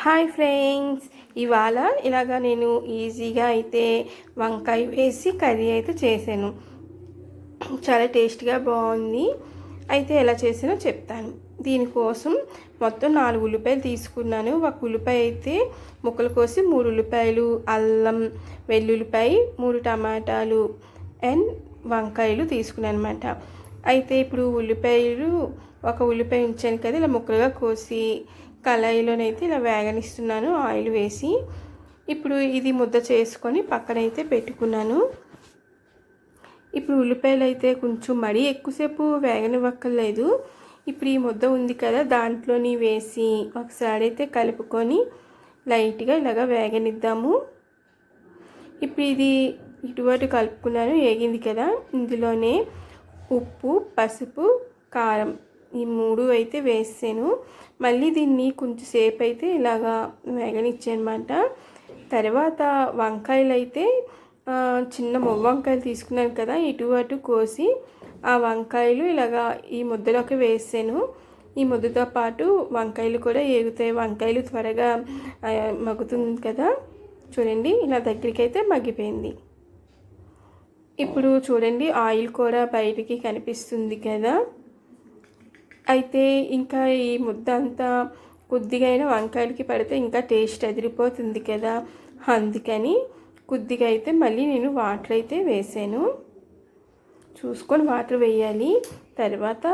Hi friends, ఇవాళ ఇలాగా నేను ఈజీగా అయితే వంకాయ వేసి కర్రీ అయితే చేశాను. చాలా టేస్ట్గా బాగుంది. అయితే ఎలా చేసానో చెప్తాను. దీనికోసం మొత్తం 4 ఉల్లిపాయలు తీసుకున్నాను. ఒక ఉల్లిపాయ అయితే ముక్కలు కోసి 3 ఉల్లిపాయలు, అల్లం, వెల్లుల్లిపాయ, 3 టమాటాలు అండ్ వంకాయలు తీసుకున్నాను అనమాట. అయితే ఇప్పుడు ఒక ఉల్లిపాయ ఉంచాను కదా, ఇలా ముక్కలుగా కోసి కళాయిలోనైతే ఇలా వేగనిస్తున్నాను ఆయిల్ వేసి. ఇప్పుడు ఇది ముద్ద చేసుకొని పక్కనైతే పెట్టుకున్నాను. ఇప్పుడు ఉల్లిపాయలు అయితే కొంచెం మరీ ఎక్కువసేపు వేగనివ్వక్కర్లేదు. ఇప్పుడు ఈ ముద్ద ఉంది కదా, దాంట్లోని వేసి ఒకసారి అయితే కలుపుకొని లైట్గా ఇలాగ వేగనిద్దాము. ఇప్పుడు ఇది ఇటువటు కలుపుకున్నాను, వేగింది కదా. ఇందులోనే ఉప్పు, పసుపు, కారం ఈ 3 అయితే వేసాను. మళ్ళీ దీన్ని కొంచెం సేపు అయితే ఇలాగా వేగనిచ్చానమాట. తర్వాత వంకాయలు అయితే చిన్న వంకాయలు తీసుకున్నాను కదా, ఇటు అటు కోసి ఆ వంకాయలు ఇలాగా ఈ ముద్దలోకి వేసాను. ఈ ముద్దతో పాటు వంకాయలు కూడా ఏగుతాయి. వంకాయలు త్వరగా మగ్గుతుంది కదా. చూడండి, ఇలా దగ్గరికి అయితే మగ్గిపోయింది. ఇప్పుడు చూడండి, ఆయిల్ కూడా బయటికి కనిపిస్తుంది కదా. అయితే ఇంకా ఈ ముద్ద అంతా కొద్దిగా అయినా వంకాయలకి పడితే ఇంకా టేస్ట్ అదిరిపోతుంది కదా. అందుకని కొద్దిగా అయితే మళ్ళీ నేను వాటర్ అయితే వేసాను. చూసుకొని వాటర్ వేయాలి. తర్వాత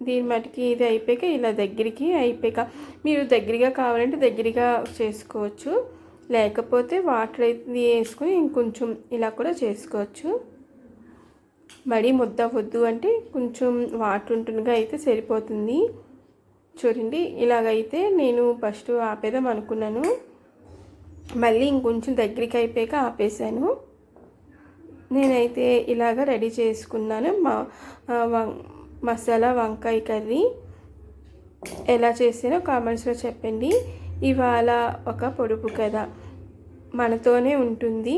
దీని మటుకి ఇది అయిపోయాక ఇలా దగ్గరికి అయిపోయాక మీరు దగ్గరగా కావాలంటే దగ్గరగా చేసుకోవచ్చు, లేకపోతే వాటర్ అయితే వేసుకొని ఇంకొంచెం ఇలా కూడా చేసుకోవచ్చు. మరీ ముద్ద వద్దు అంటే కొంచెం వాటర్ ఉంటుండగా అయితే సరిపోతుంది. చూడండి, ఇలాగైతే నేను ఫస్ట్ ఆపేద్దాం అనుకున్నాను, మళ్ళీ ఇంకొంచెం దగ్గరికి అయిపోయాక ఆపేసాను. నేనైతే ఇలాగ రెడీ చేసుకున్నాను మసాలా వంకాయ కర్రీ. ఎలా చేసానో కామెంట్స్లో చెప్పండి. ఇవాళ ఒక పొడుపు కదా, మనతోనే ఉంటుంది.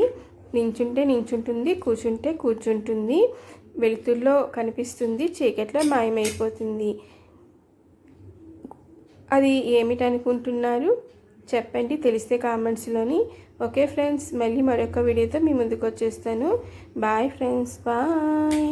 నించుంటే నించుంటుంది, కూర్చుంటే కూర్చుంటుంది, వెలుతురులో కనిపిస్తుంది, చీకట్లో మాయమైపోతుంది. అది ఏమిటనుకుంటున్నారు చెప్పండి, తెలిస్తే కామెంట్స్లోని. ఓకే ఫ్రెండ్స్, మళ్ళీ మరొక వీడియోతో మీ ముందుకు వచ్చేస్తాను. Bye friends, bye.